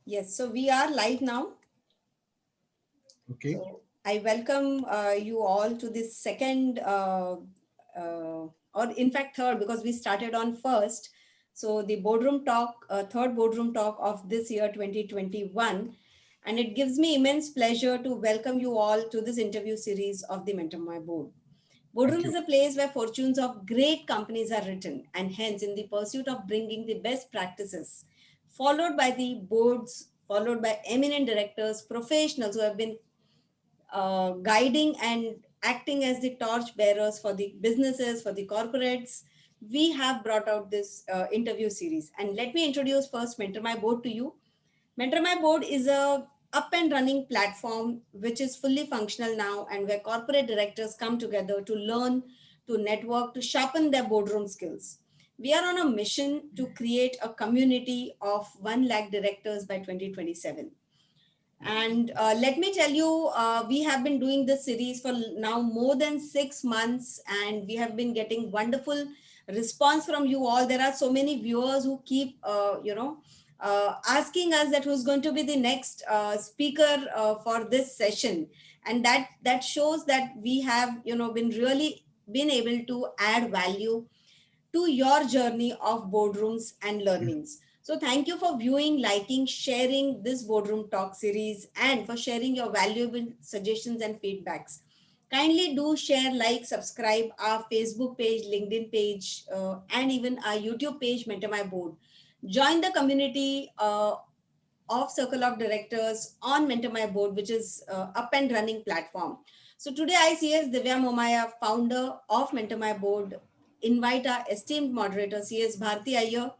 Yes, so we are live now. Okay. So I welcome you all to this second, or in fact third, because we started on first. So the boardroom talk, third boardroom talk of this year 2021. And it gives me immense pleasure to welcome you all to this interview series of the Mentor My Board. Thank Boardroom is you. a place where fortunes of great companies are written, and hence, in the pursuit of bringing the best practices, followed by the boards, followed by eminent directors, professionals who have been guiding and acting as the torch bearers for the businesses, for the corporates, we have brought out this interview series. And let me introduce first Mentor My Board to you. Mentor My Board is a up and running platform which is fully functional now, and where corporate directors come together to learn, to network, to sharpen their boardroom skills. We are on a mission to create a community of 1 lakh directors by 2027. And let me tell you, we have been doing this series for now more than 6 months, and we have been getting wonderful response from you all. There are so many viewers who keep, asking us that who's going to be the next speaker for this session, and that shows that we have, been really been able to add value to your journey of boardrooms and learnings. So thank you for viewing, liking, sharing this boardroom talk series, and for sharing your valuable suggestions and feedbacks. Kindly do share, like, subscribe our Facebook page, LinkedIn page, and even our YouTube page, Mentor My Board. Join the community of Circle of Directors on Mentor My Board, which is up and running platform. So today I see as Divya Momaya, founder of Mentor My Board, invite our esteemed moderator, CS Bharti Iyer,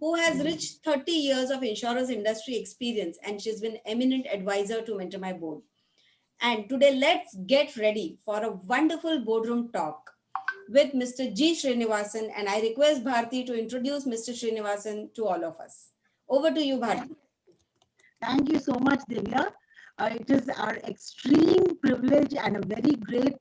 who has rich 30 years of insurance industry experience, and she's been eminent advisor to Mentor My Board. And today let's get ready for a wonderful boardroom talk with Mr. G. Srinivasan, and I request Bharti to introduce Mr. Srinivasan to all of us. Over to you, Bharti. Thank you so much, Divya. It is our extreme privilege and a very great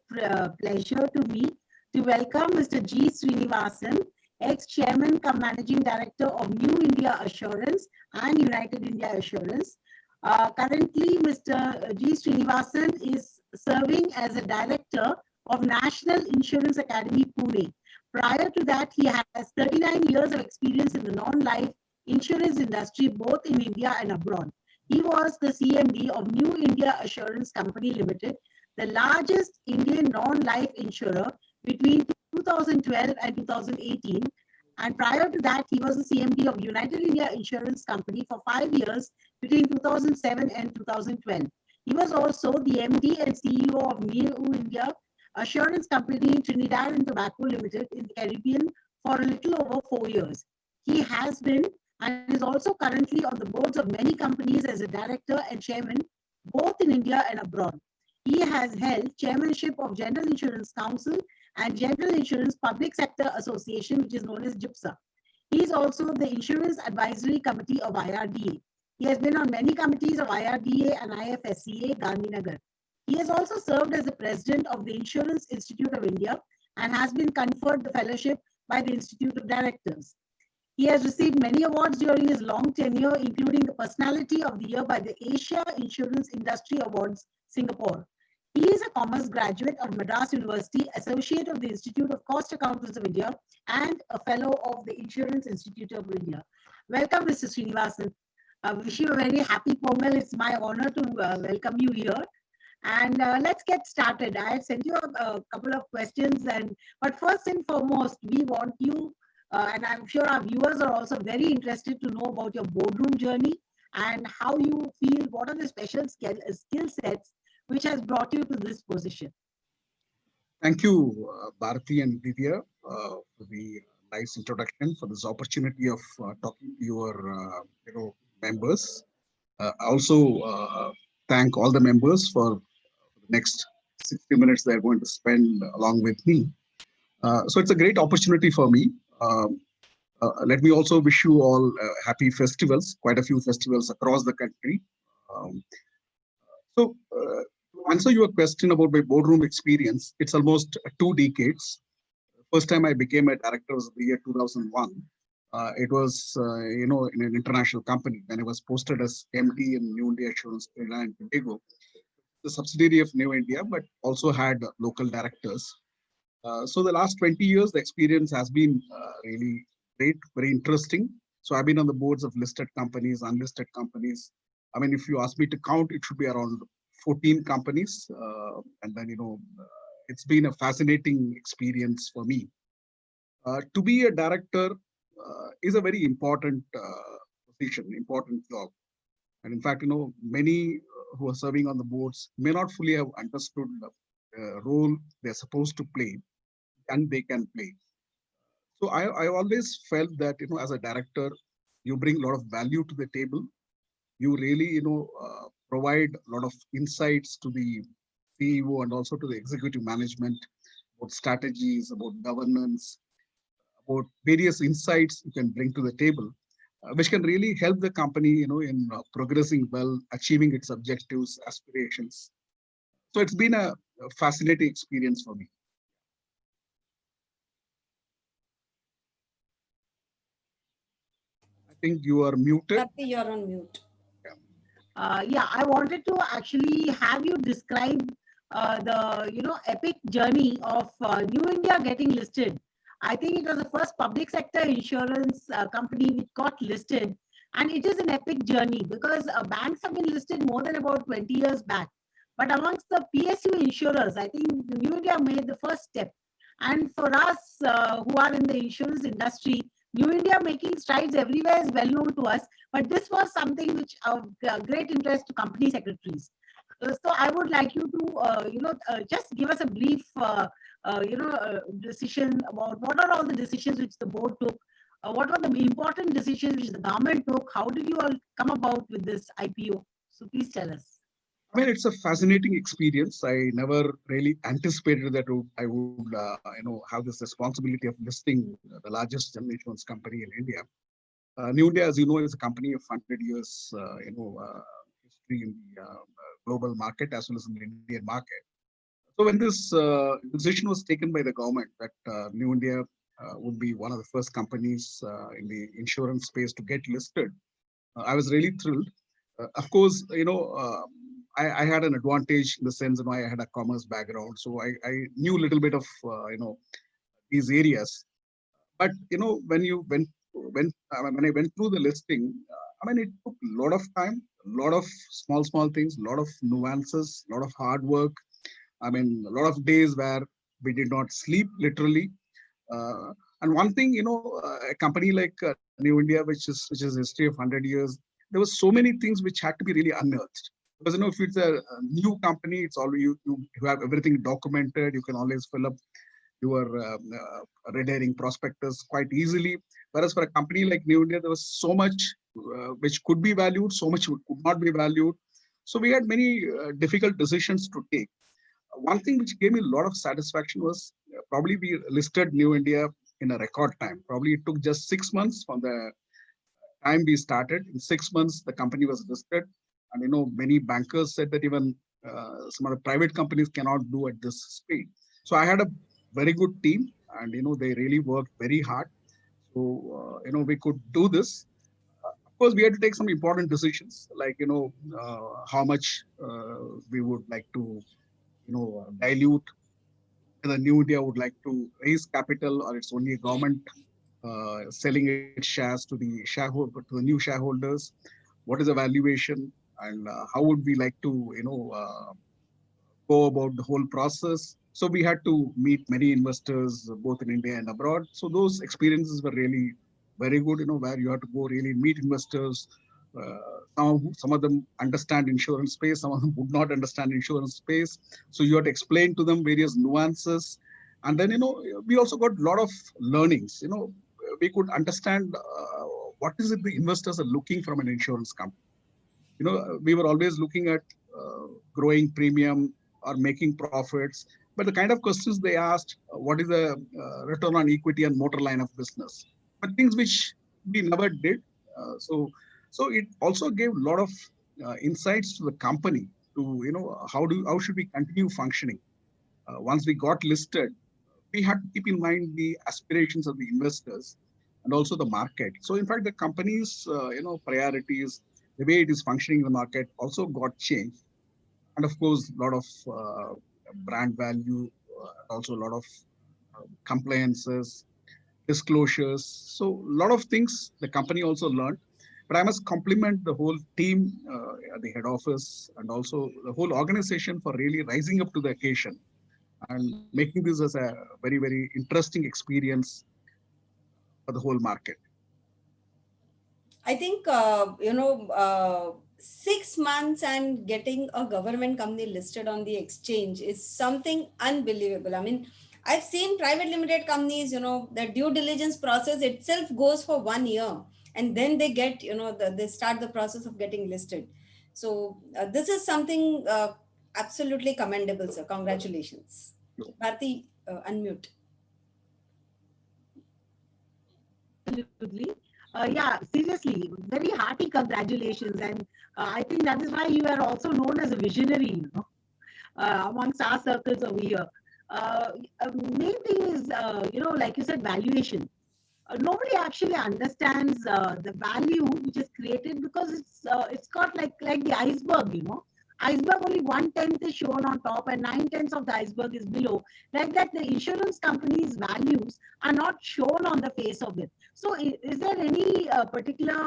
pleasure to me to welcome Mr. G. Srinivasan, ex-chairman cum managing director of New India Assurance and United India Assurance. Currently, Mr. G. Srinivasan is serving as a director of National Insurance Academy, Pune. Prior to that, he has 39 years of experience in the non-life insurance industry, both in India and abroad. He was the CMD of New India Assurance Company Limited, the largest Indian non-life insurer between 2012 and 2018. And prior to that, he was the CMD of United India Insurance Company for 5 years between 2007 and 2012. He was also the MD and CEO of New India Assurance Company in Trinidad and Tobago Limited in the Caribbean for a little over 4 years. He has been and is also currently on the boards of many companies as a director and chairman, both in India and abroad. He has held chairmanship of General Insurance Council and General Insurance Public Sector Association, which is known as GIPSA. He is also the Insurance Advisory Committee of IRDA. He has been on many committees of IRDA and IFSCA, Gandhinagar. He has also served as the president of the Insurance Institute of India and has been conferred the fellowship by the Institute of Directors. He has received many awards during his long tenure, including the Personality of the Year by the Asia Insurance Industry Awards, Singapore. He is a commerce graduate of Madras University, associate of the Institute of Cost Accountants of India, and a fellow of the Insurance Institute of India. Welcome, Mr. Srinivasan. I wish you a very happy Pongal. It's my honor to welcome you here. And let's get started. I sent you a couple of questions, but first and foremost, we want you, and I'm sure our viewers are also very interested to know about your boardroom journey and how you feel, what are the special skill sets which has brought you to this position. Thank you, Bharati and Divya, for the nice introduction, for this opportunity of talking to your members. Also, thank all the members for the next 60 minutes they're going to spend along with me. So it's a great opportunity for me. Let me also wish you all happy festivals, quite a few festivals across the country. To answer your question about my boardroom experience, it's almost 2 decades. First time I became a director was the year 2001. It was, in an international company when I was posted as MD in New India Assurance Trinidad and Tobago, the subsidiary of New India, but also had local directors. So the last 20 years, the experience has been really great, very interesting. So I've been on the boards of listed companies, unlisted companies. I mean, if you ask me to count, it should be around 14 companies. And then, it's been a fascinating experience for me. To be a director is a very important position, important job. And in fact, many who are serving on the boards may not fully have understood the role they're supposed to play and they can play. So I always felt that, as a director, you bring a lot of value to the table. You really, provide a lot of insights to the CEO and also to the executive management about strategies, about governance, about various insights you can bring to the table, which can really help the company, in progressing well, achieving its objectives, aspirations. So it's been a fascinating experience for me. I think you are muted. Bharti, you're on mute. Yeah, I wanted to actually have you describe the epic journey of New India getting listed. I think it was the first public sector insurance company which got listed, and it is an epic journey because banks have been listed more than about 20 years back. But amongst the PSU insurers, I think New India made the first step. And for us who are in the insurance industry, New India making strides everywhere is well known to us. But this was something which of great interest to company secretaries. So I would like you to, just give us a brief, decision about what are all the decisions which the board took. What were the important decisions which the government took? How did you all come about with this IPO? So please tell us. I mean, it's a fascinating experience. I never really anticipated that I would, have this responsibility of listing the largest general insurance company in India. New India, as you know, is a company of 100 years, history in the global market as well as in the Indian market. So when this decision was taken by the government that New India would be one of the first companies in the insurance space to get listed, I was really thrilled. Of course, I had an advantage in the sense that I had a commerce background, so I knew a little bit of these areas. But when I went through the listing, it took a lot of time, a lot of small things, a lot of nuances, a lot of hard work. A lot of days where we did not sleep, literally. And one thing, a company like New India, which is history of 100 years, there was so many things which had to be really unearthed. Because if it's a new company, it's all you have everything documented. You can always fill up your red herring prospectus quite easily. Whereas for a company like New India, there was so much which could be valued, so much could not be valued. So we had many difficult decisions to take. One thing which gave me a lot of satisfaction was probably we listed New India in a record time. Probably it took just 6 months from the time we started. In 6 months, the company was listed. And many bankers said that even some of the private companies cannot do at this speed. So I had a very good team, and they really worked very hard. So we could do this. Of course, we had to take some important decisions, like how much we would like to dilute. Whether New India would like to raise capital, or it's only a government selling its shares to the new shareholders. What is the valuation, and how would we like to go about the whole process? So we had to meet many investors both in India and abroad. So those experiences were really very good. Where you have to go really meet investors. Some of them understand insurance space, some of them would not understand insurance space. So you have to explain to them various nuances. And then, we also got a lot of learnings. We could understand what is it the investors are looking from an insurance company. We were always looking at growing premium or making profits. But the kind of questions they asked, what is the return on equity and motor line of business? But things which we never did. So it also gave a lot of insights to the company to, how should we continue functioning. Once we got listed, we had to keep in mind the aspirations of the investors. and also the market. So in fact, the company's priorities, the way it is functioning in the market also got changed. And of course, a lot of brand value, also a lot of compliances, disclosures. So a lot of things the company also learned. But I must compliment the whole team at the head office and also the whole organization for really rising up to the occasion and making this as a very, very interesting experience for the whole market. I think, 6 months and getting a government company listed on the exchange is something unbelievable. I mean, I've seen private limited companies, the due diligence process itself goes for 1 year, and then they get, they start the process of getting listed. So this is something absolutely commendable, sir. Congratulations. Bharti, unmute. Absolutely. Yeah, seriously, very hearty congratulations. And I think that is why you are also known as a visionary, amongst our circles over here. Main thing is, like you said, valuation. Nobody actually understands the value which is created because it's got like the iceberg, iceberg only 1/10 is shown on top and 9/10 of the iceberg is below. Like that, the insurance company's values are not shown on the face of it. So is there any particular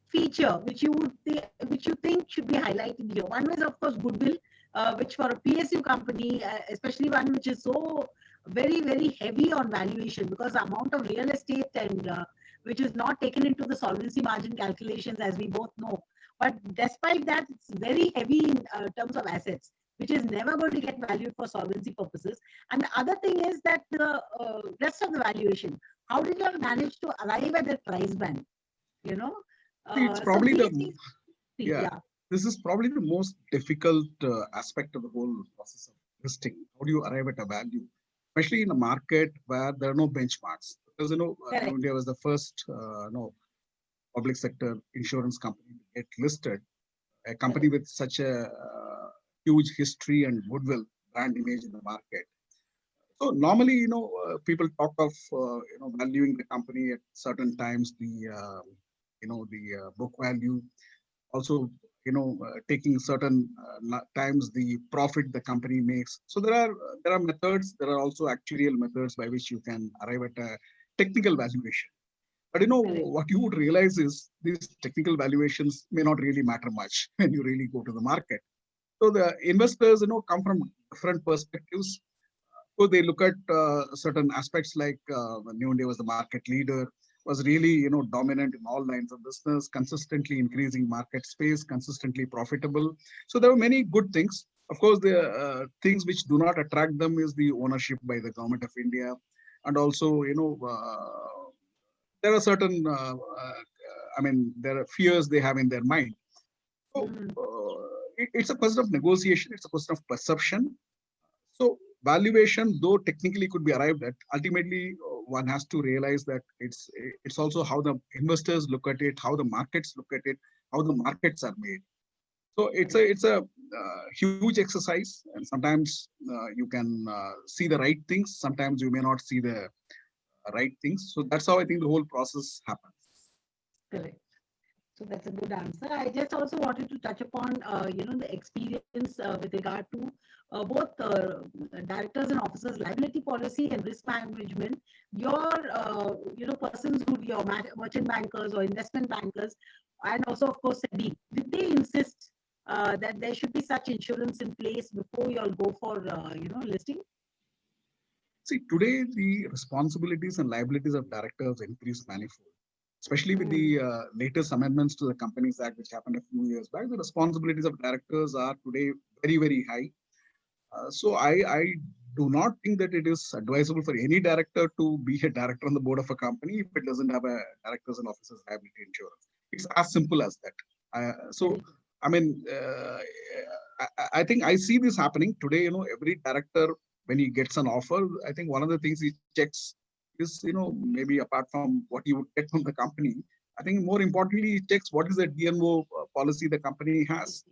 feature which you think should be highlighted here? One is of course goodwill, which for a PSU company, especially one which is so very, very heavy on valuation, because the amount of real estate and which is not taken into the solvency margin calculations, as we both know. But despite that, it's very heavy in terms of assets, which is never going to get valued for solvency purposes. And the other thing is that the rest of the valuation, how did you manage to arrive at that price band? It's probably yeah. This is probably the most difficult aspect of the whole process of listing. How do you arrive at a value, especially in a market where there are no benchmarks? Because India was the first public sector insurance company to get listed, a company with such a huge history and goodwill brand image in the market. So normally, people talk of valuing the company at certain times, the book value, also taking certain times the profit the company makes. So there are methods. There are also actuarial methods by which you can arrive at a technical valuation. But what you would realize is these technical valuations may not really matter much when you really go to the market. So the investors come from different perspectives. So they look at certain aspects like New India was the market leader, was really dominant in all lines of business, consistently increasing market space, consistently profitable. So there are many good things. Of course, the things which do not attract them is the ownership by the government of India, and also there are certain there are fears they have in their mind. So it's a question of negotiation. It's a question of perception. So valuation, though technically could be arrived at, ultimately one has to realize that it's also how the investors look at it, how the markets look at it, how the markets are made. So it's a huge exercise, and sometimes you can see the right things. Sometimes you may not see the right things. So that's how I think the whole process happens. Correct. So that's a good answer. I just also wanted to touch upon, the experience with regard to both directors and officers, liability policy and risk management. Your, persons who your merchant bankers or investment bankers, and also of course SEBI, did they insist that there should be such insurance in place before you all go for, listing? See, today the responsibilities and liabilities of directors increased manifold. Especially with the latest amendments to the Companies Act, which happened a few years back, the responsibilities of directors are today very, very high. So I do not think that it is advisable for any director to be a director on the board of a company if it doesn't have a directors and officers liability insurance. It's as simple as that. I think I see this happening today. Every director, when he gets an offer, I think one of the things he checks is, maybe apart from what you would get from the company, I think more importantly, he checks what is the D&O policy the company has.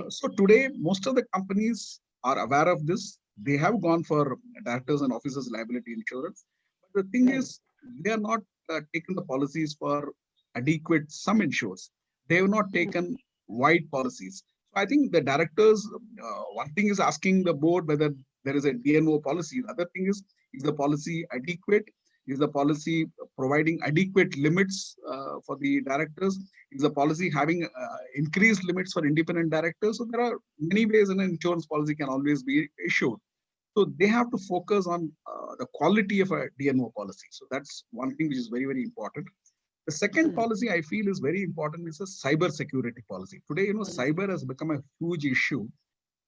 So today, most of the companies are aware of this. They have gone for directors and officers liability insurance. The thing Right. is, they are not taken the policies for adequate sum insures. They have not Mm. taken wide policies. So I think the directors, one thing is asking the board whether there is a DNO policy. The other thing is the policy adequate? Is the policy providing adequate limits for the directors? Is the policy having increased limits for independent directors? So there are many ways an insurance policy can always be issued. So they have to focus on the quality of a DNO policy. So that's one thing which is very, very important. The second Correct. policy I feel is very important is a cyber security policy. Today, Policy. cyber has become a huge issue.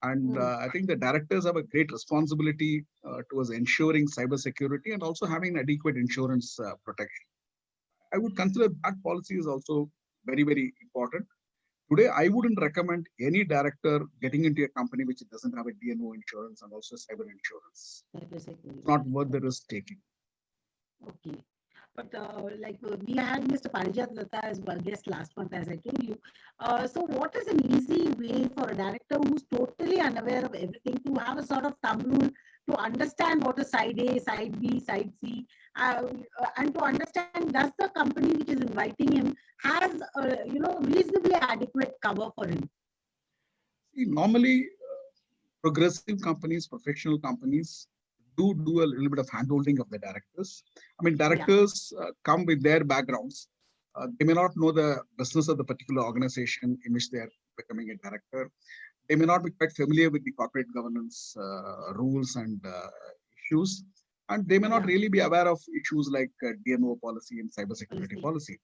And Mm. I think the directors have a great responsibility towards ensuring cyber security and also having adequate insurance protection. I would consider that policy is also very, very important. Today, I wouldn't recommend any director getting into a company which doesn't have a DNO insurance and also cyber insurance. Cyber It's security. not worth the risk taking. Okay. But we had Mr. Parijat Datta as well guest last month, as I told you. So what is an easy way for a director who's totally unaware of everything to have a sort of thumb rule to understand what is side A, side B, side C, and to understand does the company which is inviting him has reasonably adequate cover for him? See, normally, progressive companies, professional companies do a little bit of handholding of the directors. I mean, Yeah. directors come with their backgrounds. They may not know the business of the particular organization in which they are becoming a director. They may not be quite familiar with the corporate governance rules and issues. And they may not Yeah. really be aware of issues like DNO policy and cybersecurity Policy. policy.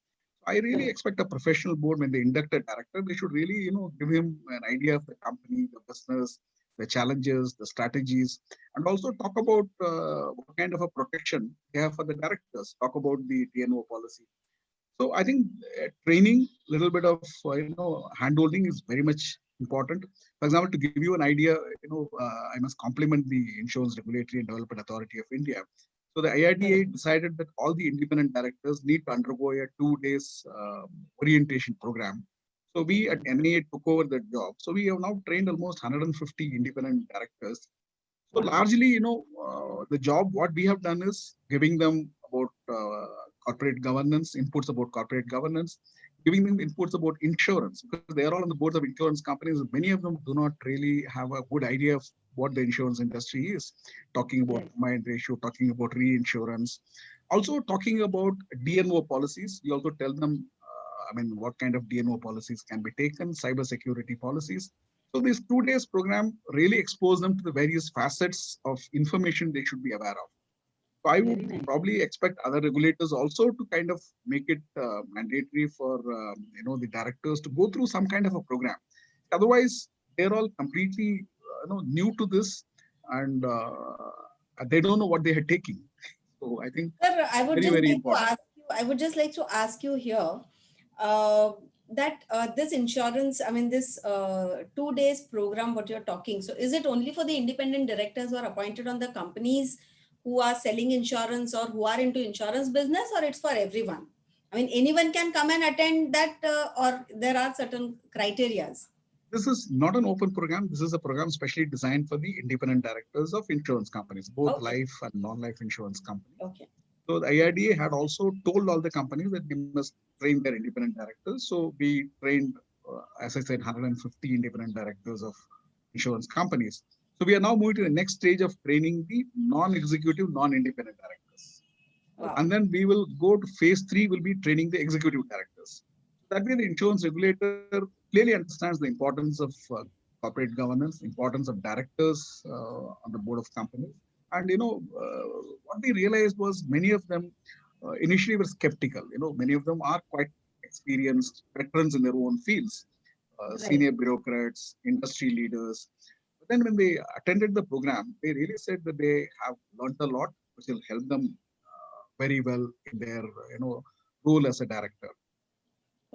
I really Correct. expect a professional board when they induct a director, they should really, give him an idea of the company, the business, the challenges, the strategies, and also talk about what kind of a protection they have for the directors. Talk about the DNO policy. So I think training, little bit of handholding is very much important. For example, to give you an idea, I must compliment the Insurance Regulatory and Development Authority of India. So the IRDA Correct. decided that all the independent directors need to undergo a 2 days orientation program. So we at Okay. NIA took over that job. So we have now trained almost 150 independent directors. So Wow. largely, the job, what we have done is giving them about corporate governance, inputs about corporate governance, giving them inputs about insurance, because they are all on the boards of insurance companies. Many of them do not really have a good idea of what the insurance industry is. Talking about Correct. combined ratio, talking about reinsurance, also talking about DNO policies. You also tell them, what kind of DNO policies can be taken, cyber security policies. So this 2 days program really exposed them to the various facets of information they should be aware of. So I would Very nice. probably expect other regulators also to kind of make it mandatory for the directors to go through some kind of a program. Otherwise, they're all completely new to this, and they don't know what they are taking. So I think Sir, I would very, just very like to important. ask you, I would just like to ask you here that this insurance, I mean, this 2 days program, what you're talking, so is it only for the independent directors who are appointed on the companies who are selling insurance or who are into insurance business, or it's for everyone? I mean, anyone can come and attend that, or there are certain criterias? This is not an open program. This is a program specially designed for the independent directors of insurance companies, both Okay, life and non-life insurance companies. okay. So the IRDA had also told all the companies that they must train their independent directors. So we trained, as I said, 150 independent directors of insurance companies. So we are now moving to the next stage of training the non-executive, non-independent directors. Wow. And then we will go to phase 3, will be training the executive directors. That way the insurance regulator clearly understands the importance of corporate governance, importance of directors on the board of companies. And what we realized was many of them initially were skeptical. Many of them are quite experienced veterans in their own fields, Right. senior bureaucrats, industry leaders. But then when they attended the program, they really said that they have learned a lot, which will help them very well in their role as a director.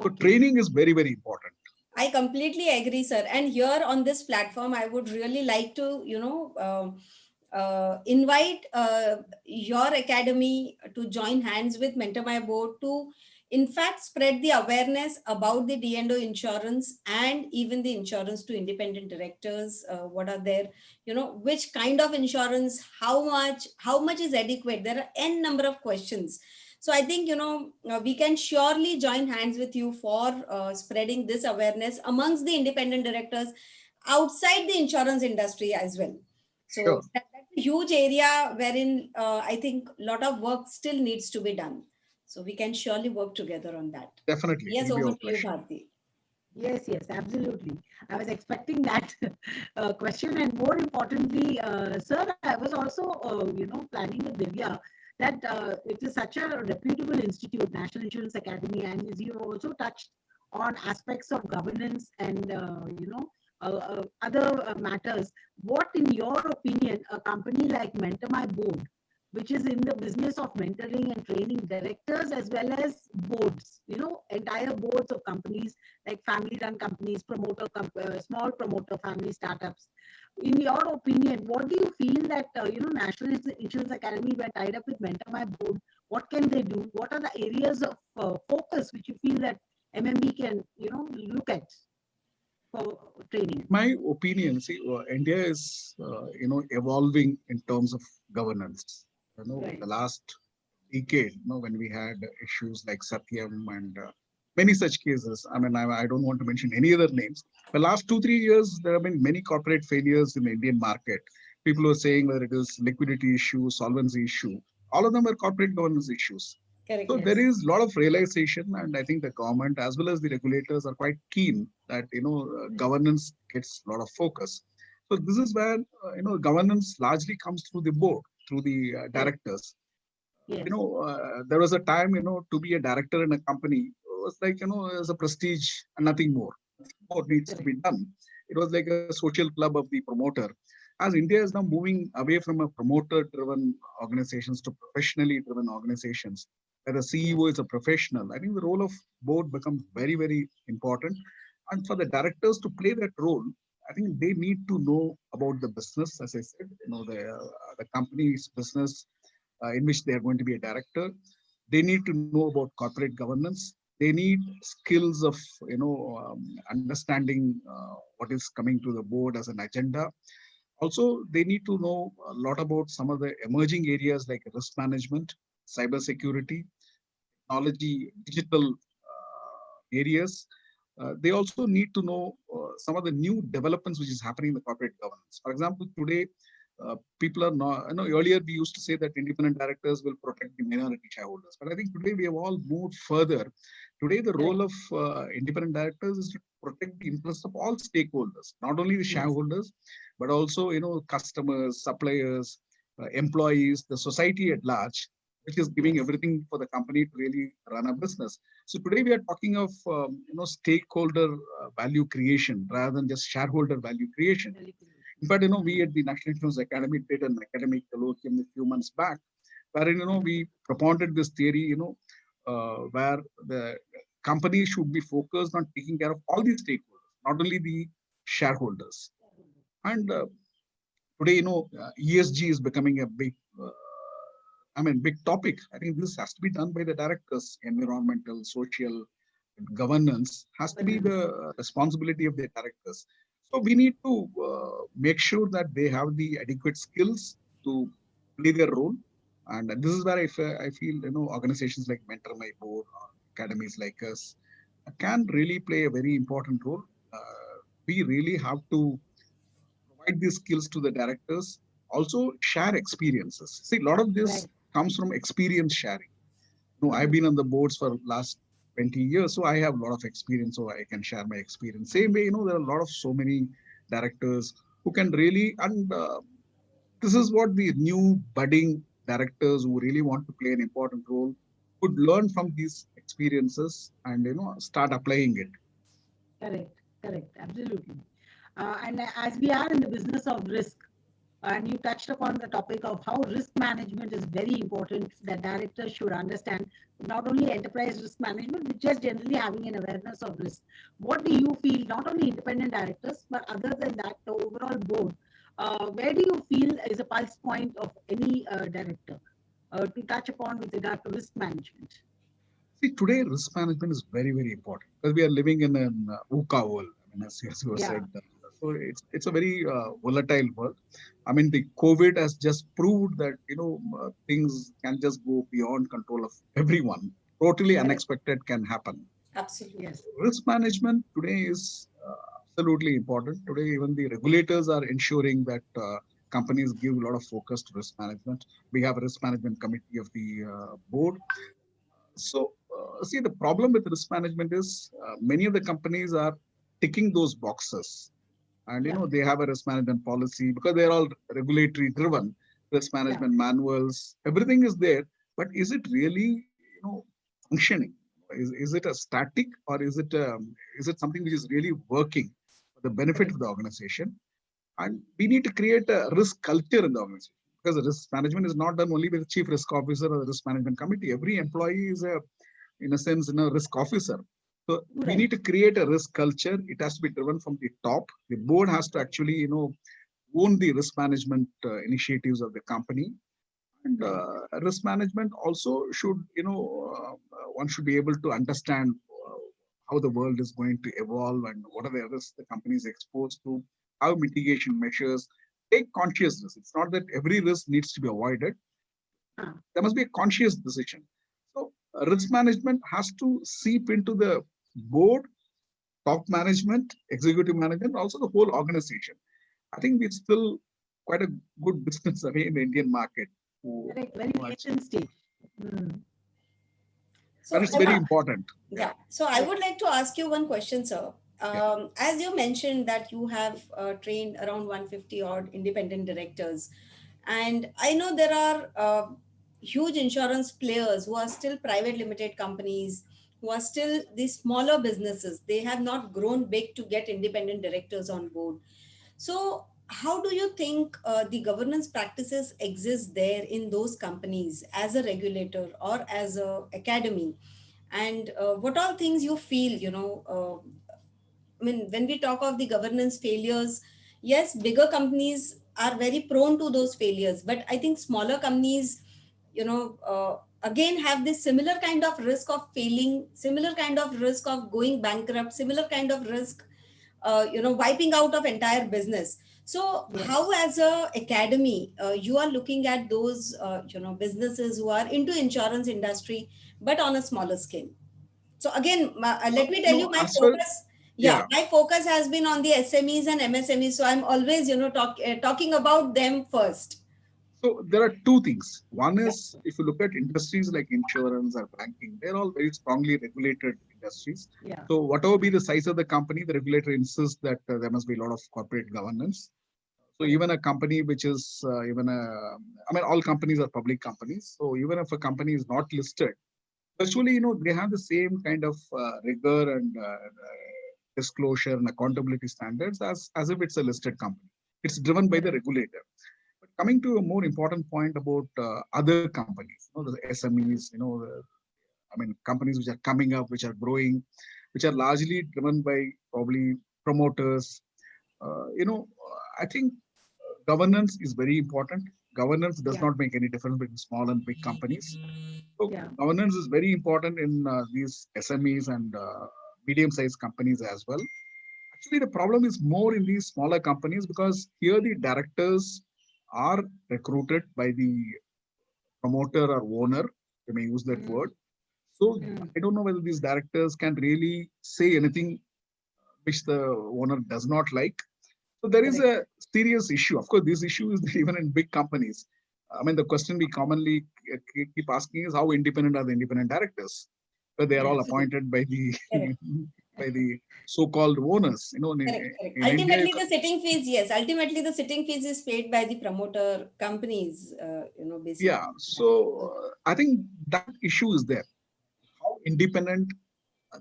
So Okay. training is very, very important. I completely agree, sir. And here on this platform, I would really like to, invite your academy to join hands with Mentor My Board to, in fact spread the awareness about the D&O insurance and even the insurance to independent directors. What are there, which kind of insurance, how much is adequate? There are n number of questions. So I think we can surely join hands with you for spreading this awareness amongst the independent directors outside the insurance industry as well. Sure. So that's a huge area wherein I think a lot of work still needs to be done. So we can surely work together on that. Definitely. Yes, It'll be over our to you, pleasure. Bharti. Yes, yes, absolutely. I was expecting that question, and more importantly, sir, I was also, planning with Divya that it is such a reputable institute, National Insurance Academy, and as you also touched on aspects of governance and other matters. What, in your opinion, a company like Mentor My Board, which is in the business of mentoring and training directors as well as boards, entire boards of companies like family-run companies, small promoter family startups. In your opinion, what do you feel that National Insurance Academy were tied up with Mentor My Board? What can they do? What are the areas of focus which you feel that MMB can look at for training? My opinion, see, India is, evolving in terms of governance. Right. The last decade, when we had issues like Satyam and many such cases. I mean, I don't want to mention any other names. The last 2-3 years, there have been many corporate failures in the Indian market. People were saying whether it is liquidity issue, solvency issue, all of them are corporate governance issues. Correct. So Yes. there is a lot of realization, and I think the government as well as the regulators are quite keen that governance gets a lot of focus. So this is where governance largely comes through the board, through the directors. Yes. There was a time to be a director in a company was like as a prestige and nothing more. What needs to be done? It was like a social club of the promoter. As India is now moving away from a promoter-driven organizations to professionally-driven organizations, where the CEO is a professional, I think the role of board becomes very, very important. And for the directors to play that role, I think they need to know about the business, as I said, the company's business in which they are going to be a director. They need to know about corporate governance. They need skills of understanding what is coming to the board as an agenda. Also, they need to know a lot about some of the emerging areas like risk management, cyber security, technology, digital areas. They also need to know some of the new developments which is happening in the corporate governance. For example, today, people are not, earlier we used to say that independent directors will protect the minority shareholders. But I think today we have all moved further. Today, the role of independent directors is to protect the interests of all stakeholders, not only the shareholders, but also, customers, suppliers, employees, the society at large, which is giving everything for the company to really run a business. So today we are talking of, stakeholder value creation rather than just shareholder value creation. In fact, we at the National Insurance Academy did an academic colloquium a few months back, wherein, we propounded this theory, where the company should be focused on taking care of all the stakeholders, not only the shareholders. And today, ESG is becoming a big topic. I think this has to be done by the directors. Environmental, social, governance has to be the responsibility of the directors. So we need to make sure that they have the adequate skills to play their role. And this is where I feel, organizations like Mentor My Board or academies like us can really play a very important role. We really have to provide these skills to the directors, also share experiences. See, a lot of this comes from experience sharing. I've been on the boards for last 20 years, so I have a lot of experience, so I can share my experience. Same way, there are a lot of so many directors who can really, and this is what the new budding directors who really want to play an important role could learn from these experiences and, start applying it. Correct, absolutely. And as we are in the business of risk, and you touched upon the topic of how risk management is very important, that directors should understand not only enterprise risk management, but just generally having an awareness of risk. What do you feel, not only independent directors, but other than that, the overall board, where do you feel is a pulse point of any director to touch upon with regard to risk management? See, today risk management is very, very important because we are living in an VUCA world. I mean, as you Yeah. said, so it's a very volatile world. I mean, the COVID has just proved that things can just go beyond control of everyone. Totally Correct. unexpected can happen. Absolutely. Yes. Risk management today is absolutely important. Today, even the regulators are ensuring that companies give a lot of focus to risk management. We have a risk management committee of the board. So, see, the problem with risk management is many of the companies are ticking those boxes, and Yeah. they have a risk management policy because they're all regulatory driven. Risk Yeah. management manuals, everything is there, but is it really functioning? Is it a static, or is it something which is really working for the benefit Correct. of the organization? And we need to create a risk culture in the organization because the risk management is not done only by the chief risk officer or the risk management committee. Every employee is in a sense, risk officer. So we Right. need to create a risk culture. It has to be driven from the top. The board has to actually, own the risk management initiatives of the company. And Right. risk management also should, one should be able to understand how the world is going to evolve and what are the risks the company is exposed to, how mitigation measures, take conscious risk. It's not that every risk needs to be avoided. Ah, There must be a conscious decision. So risk management has to seep into the board, top management, executive management, also the whole organization. I think it's still quite a good business away in the Indian market. correct. Very Much. nascent stage. Hmm. But So it's I very would, important. Yeah. yeah. So I Yes. would like to ask you one question, sir. Yeah. As you mentioned that you have trained around 150 odd independent directors, and I know there are huge insurance players who are still private limited companies, who are still these smaller businesses. They have not grown big to get independent directors on board. So, how do you think the governance practices exist there in those companies as a regulator or as a academy? And what all things you feel, I mean, when we talk of the governance failures, yes, bigger companies are very prone to those failures, but I think smaller companies, again have this similar kind of risk of failing, similar kind of risk of going bankrupt, similar kind of risk, wiping out of entire business. So, Yes. how as a academy, you are looking at those, businesses who are into insurance industry, but on a smaller scale? So again, let me tell you No, my as well, focus. Yeah, yeah. my focus has been on the SMEs and MSMEs. So I'm always, talking about them first. So there are two things. One Yeah. is if you look at industries like insurance or banking, they're all very strongly regulated industries. Yeah. So whatever be the size of the company, the regulator insists that there must be a lot of corporate governance. So Correct. even a company which is I mean, all companies are public companies. So even if a company is not listed, virtually, they have the same kind of rigor and disclosure and accountability standards as if it's a listed company. It's driven by the Correct. regulator. But coming to a more important point about other companies, the SMEs, I mean, companies which are coming up, which are growing, which are largely driven by probably promoters. I think governance is very important. Governance does Yeah. not make any difference between small and big companies. So Yeah. governance is very important in these SMEs and medium-sized companies as well. Actually, the problem is more in these smaller companies because here the directors are recruited by the promoter or owner. You may use that Mm, word. So mm, I don't know whether these directors can really say anything which the owner does not like. So there is correct. a serious issue. Of course, this issue is even in big companies. I mean, the question we commonly keep asking is how independent are the independent directors? But they are all Yes. appointed by the Correct. by the so-called owners. Correct. Correct. In India, Ultimately, the sitting fees, yes. Ultimately, the sitting fees is paid by the promoter companies. yeah. Basically. So I think that issue is there. How independent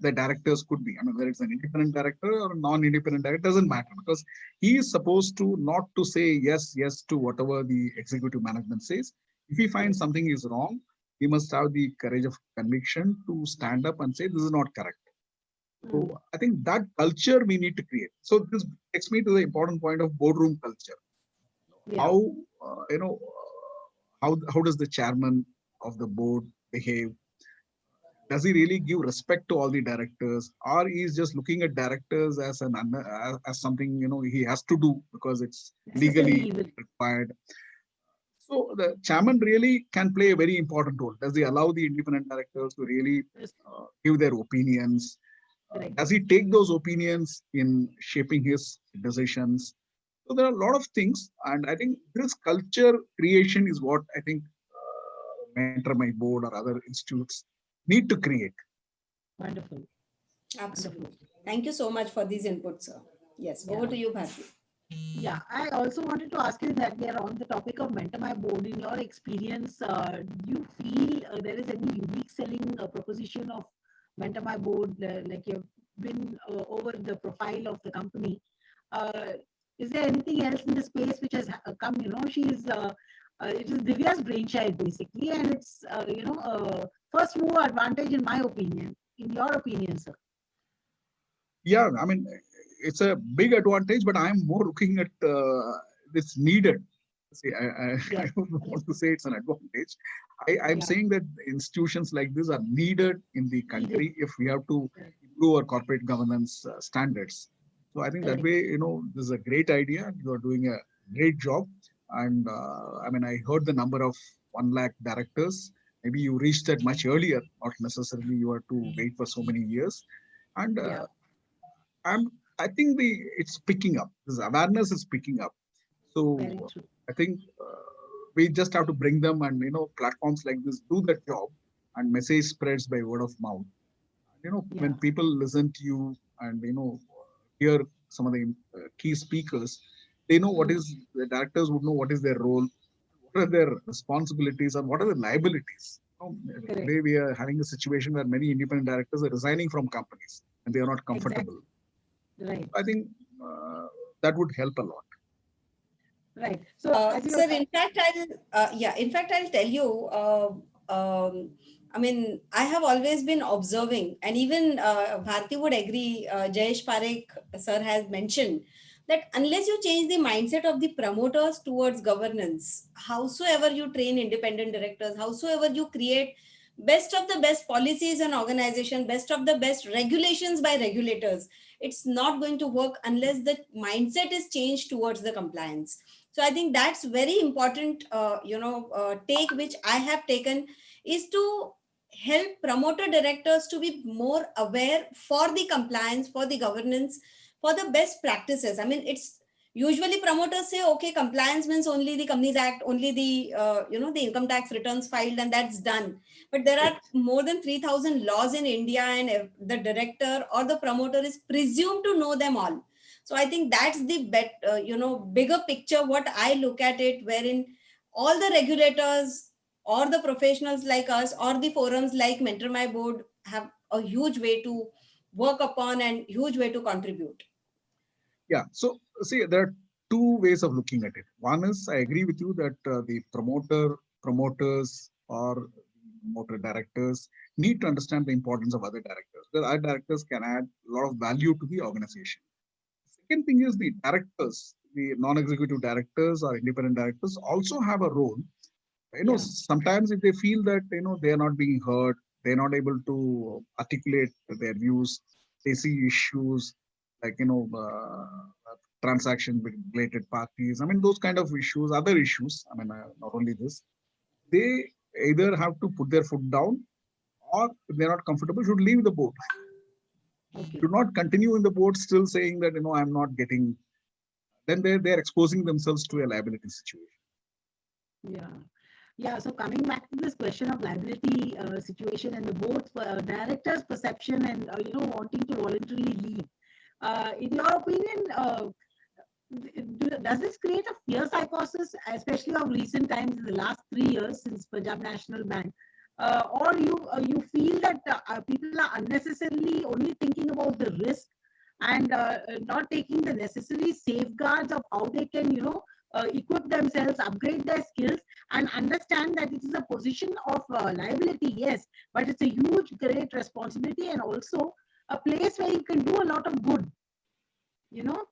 the directors could be. I mean, whether it's an independent director or a non-independent director doesn't matter because he is supposed to not to say yes to whatever the executive management says. If he finds Correct. something is wrong, he must have the courage of conviction to stand up and say this is not correct. Mm, So I think that culture we need to create. So this takes me to the important point of boardroom culture. yeah. How how does the chairman of the board behave? does he really give respect to all the directors, or he's just looking at directors as as something he has to do because it's Necessary legally evil. required. So the chairman really can play a very important role. Does he allow the independent directors to really Yes, give their opinions? correct. Does he take those opinions in shaping his decisions? So there are a lot of things, and I think this culture creation is what I think Mentor My Board or other institutes need to create. Wonderful. Wonderful. Absolutely. Thank you so much for these inputs, sir. Yes, over Yeah. to you, Bharti. Yeah, I also wanted to ask you that we are on the topic of Mentor My Board. In your experience, do you feel there is any unique selling proposition of Mentor My Board? Like you've been over the profile of the company. Uh, is there anything else in the space which has come? It is Divya's brainchild basically, and it's first mover advantage in my opinion. In your opinion, sir? Yeah, I mean, it's a big advantage, but I'm more looking at this needed. See, I Yeah, don't want to say it's an advantage. I'm yeah, saying that institutions like this are needed in the needed. country if we have to improve our corporate governance standards. So I think that Correct. way, this is a great idea. You are doing a great job. And I mean, I heard the number of 1 lakh directors. Maybe you reached that much earlier, not necessarily you have to wait for so many years. And Yeah, I'm, I think it's picking up. This awareness is picking up. very So true. I think we just have to bring them, and platforms like this do that job, and message spreads by word of mouth. Yeah, When people listen to you and hear some of the key speakers, they know what mm, is the directors would know what is their role, what are their responsibilities, and what are the liabilities. correct. Today we are having a situation where many independent directors are resigning from companies and they are not Exactly. comfortable. Right. I think that would help a lot. Right. So as you Sir, in fact, in fact, I'll tell you, I mean, I have always been observing, and even Bharti would agree, Jayesh Parekh, sir, has mentioned that unless you change the mindset of the promoters towards governance, howsoever you train independent directors, howsoever you create best of the best policies and organization, best of the best regulations by regulators, it's not going to work unless the mindset is changed towards the compliance. So I think that's very important take which I have taken, is to help promoter directors to be more aware for the compliance, for the governance, for the best practices. I mean, it's usually promoters say, okay, compliance means only the Companies Act, only the the income tax returns filed, and that's done. But there are correct, more than 3,000 laws in India, and the director or the promoter is presumed to know them all. So I think that's the bigger picture what I look at it, wherein all the regulators or the professionals like us or the forums like Mentor My Board have a huge way to work upon and huge way to contribute. Yeah. So see, there are two ways of looking at it. One is I agree with you that the promoters or promoter directors need to understand the importance of other directors. Because other directors can add a lot of value to the organization. Second thing is the directors, the non-executive directors or independent directors also have a role. yeah, Sometimes if they feel that they are not being heard, they're not able to articulate their views, they see issues like transaction with related parties. I mean, those kind of issues, other issues. I mean, not only this, they either have to put their foot down, or if they're not comfortable, should leave the board. okay, Should not continue in the board, still saying that I'm not getting. Then they're exposing themselves to a liability situation. yeah. Yeah, so coming back to this question of liability situation and the both directors' perception and wanting to voluntarily leave. In your opinion, does this create a fear psychosis, especially of recent times in the last 3 years since Punjab National Bank? Or you feel that people are unnecessarily only thinking about the risk and not taking the necessary safeguards of how they can, equip themselves, upgrade their skills, and understand that it is a position of liability, yes, but it's a huge, great responsibility and also a place where you can do a lot of good, you know?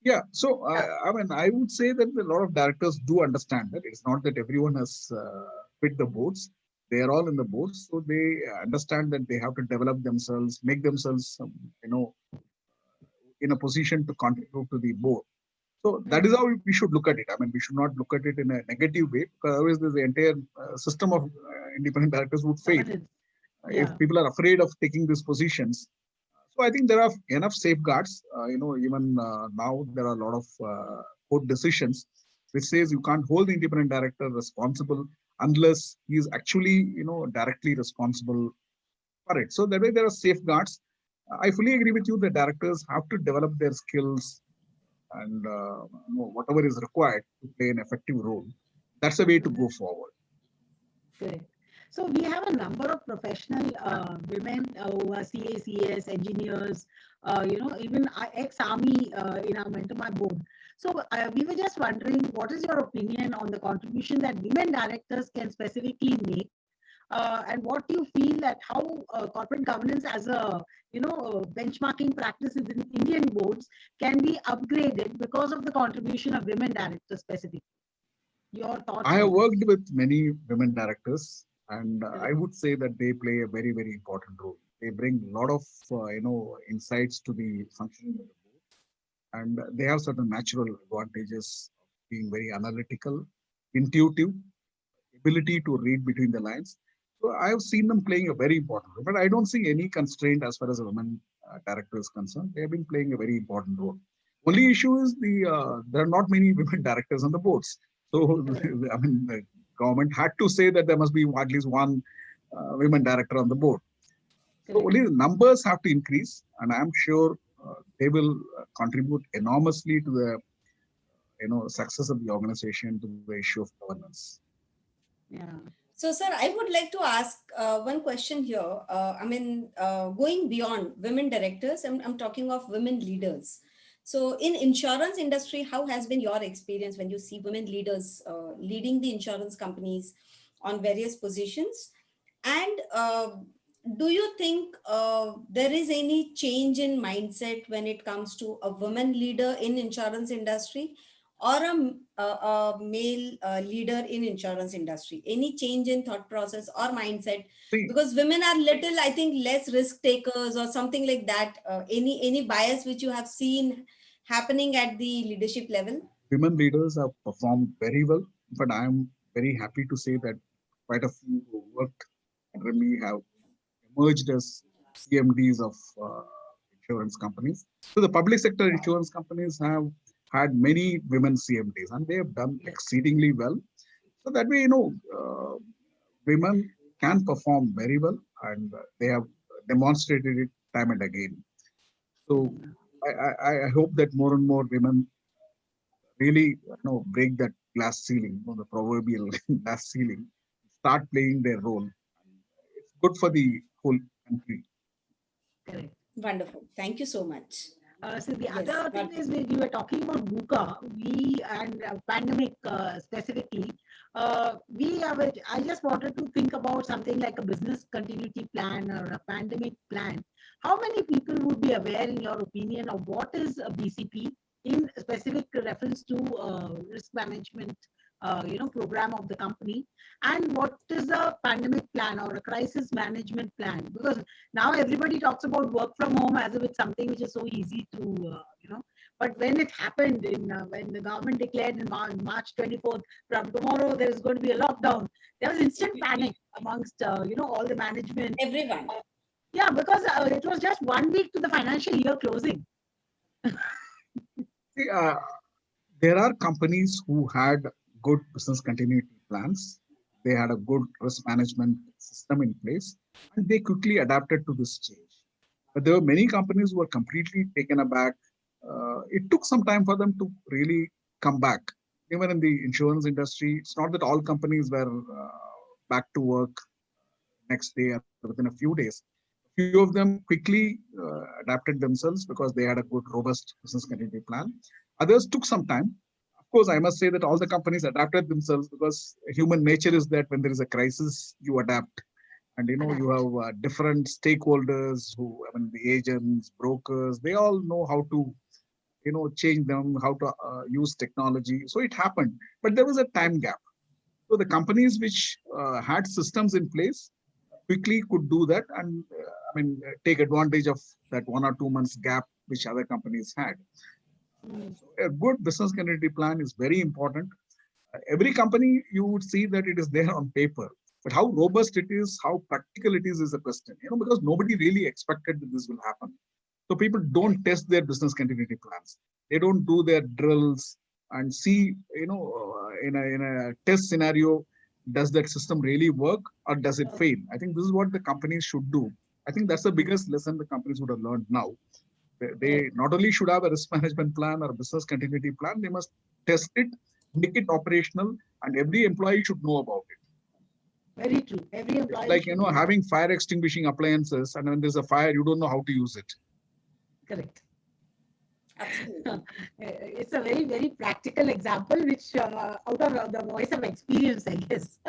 Yeah, so Yeah, I mean, I would say that a lot of directors do understand that. It's not that everyone has quit the boards. There are directors who are still there, and they are still working. But I think They are all in the boards, so they understand that they have to develop themselves, make themselves, in a position to contribute to the board. So that is how we should look at it. I mean, we should not look at it in a negative way, because otherwise the entire system of independent directors would fail Governance. if Yeah, people are afraid of taking these positions. So I think there are enough safeguards. Even now there are a lot of court decisions which says you can't hold the independent director responsible unless he is actually, directly responsible for it. So that way there are safeguards. I fully agree with you. The directors have to develop their skills and whatever is required to play an effective role. That's the way to go forward. correct. So we have a number of professional women who are CACS engineers, even ex-army in our Mentor board. So we were just wondering, what is your opinion on the contribution that women directors can specifically make, and what do you feel that how corporate governance as a benchmarking practices in Indian boards can be upgraded because of the contribution of women directors specifically? Your thoughts I have on this? worked with many women directors, and I Correct. would say that they play a very, very important role. They bring a lot of, insights to the functioning of the board, and they have certain natural advantages of being very analytical, intuitive, ability to read between the lines. So I have seen them playing a very important role, but I don't see any constraint as far as a woman director is concerned. They have been playing a very important role. Only issue is there are not many women directors on the boards. So Correct. I mean, the government had to say that there must be at least one women director on the board. So Correct. only the numbers have to increase, and I'm sure they will contribute enormously to the success of the organization, to the issue of governance. Yeah. So, sir, I would like to ask one question here. Going beyond women directors, I'm talking of women leaders. So, in insurance industry, how has been your experience when you see women leaders leading the insurance companies on various positions? And do you think there is any change in mindset when it comes to a woman leader in insurance industry, or a male leader in insurance industry? Any change in thought process or mindset? See, Because women are little, I think, less risk takers or something like that. Any bias which you have seen happening at the leadership level? women leaders have performed very well, but I am very happy to say that quite a few who worked under me have emerged as CMDs of insurance companies. So the public sector insurance companies have had many women CMDs, and they have done Yes. exceedingly well. So that way, women can perform very well, and they have demonstrated it time and again. So I hope that more and more women really break that glass ceiling, the proverbial glass ceiling, start playing their role. It's good for the whole country. Correct. Wonderful. Thank you so much. So the Yes, other thing Bharti. is when you were talking about VUCA, we and pandemic specifically, I just wanted to think about something like a business continuity plan or a pandemic plan. How many people would be aware, in your opinion, of what is a BCP in specific reference to risk management, program of the company, and what is a pandemic plan or a crisis management plan? Because now everybody talks about work from home as if it's something which is so easy to, but when it happened when the government declared in March 24th, from tomorrow there is going to be a lockdown, there was instant panic amongst, all the management. Everyone. Yeah, because it was just 1 week to the financial year closing. See, there are companies who had good business continuity plans. They had a good risk management system in place, and they quickly adapted to this change. But there were many companies who were completely taken aback. It took some time for them to really come back. Even in the insurance industry, it's not that all companies were back to work next day or within a few days. Few of them quickly adapted themselves because they had a good, robust business continuity plan. Others took some time. Of course, I must say that all the companies adapted themselves because human nature is that when there is a crisis, you adapt. And you Adapt. have different stakeholders who, I mean, the agents, brokers, they all know how to, change them, how to use technology. So it happened, but there was a time gap. So the companies which had systems in place quickly could do that and take advantage of that 1 or 2 months gap which other companies had. So a good business continuity plan is very important. Every company you would see that it is there on paper, but how robust it is, how practical it is a question. Because nobody really expected that this will happen. So people don't test their business continuity plans. They don't do their drills and see, in a test scenario, does that system really work or does it fail? I think this is what the companies should do. I think that's the biggest lesson the companies would have learned now. They not only should have a risk management plan or a business continuity plan, they must test it, make it operational, and every employee should know about it. Very true. Every It's employee like, should know. having fire extinguishing appliances, and when there's a fire, you don't know how to use it. Correct. Absolutely. It's a very, very practical example, which out of the voice of experience, I guess.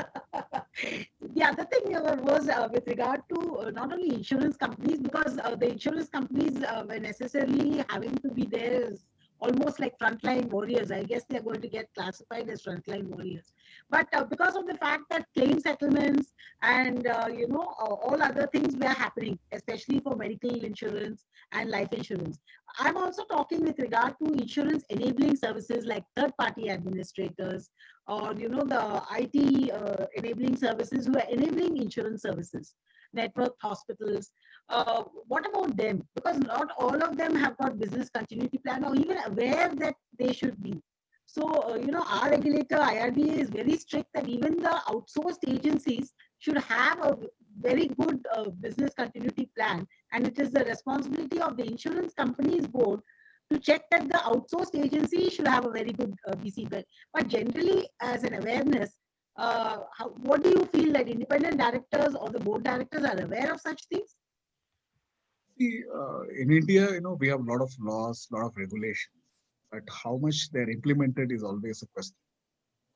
The other thing was with regard to not only insurance companies, because the insurance companies were necessarily having to be there as almost like frontline warriors. I guess they're going to get classified as frontline warriors. But because of the fact that claim settlements and all other things were happening, especially for medical insurance and life insurance, I'm also talking with regard to insurance enabling services like third-party administrators or the IT enabling services who are enabling insurance services, network hospitals. What about them? Because not all of them have got business continuity plan or even aware that they should be. So, our regulator, IRDA, is very strict that even the outsourced agencies should have a very good business continuity plan, and it is the responsibility of the insurance companies board to check that the outsourced agency should have a very good BC. But generally, as an awareness, what do you feel that independent directors or the board directors are aware of such things? See, in India, we have a lot of laws, a lot of regulations, but how much they're implemented is always a question.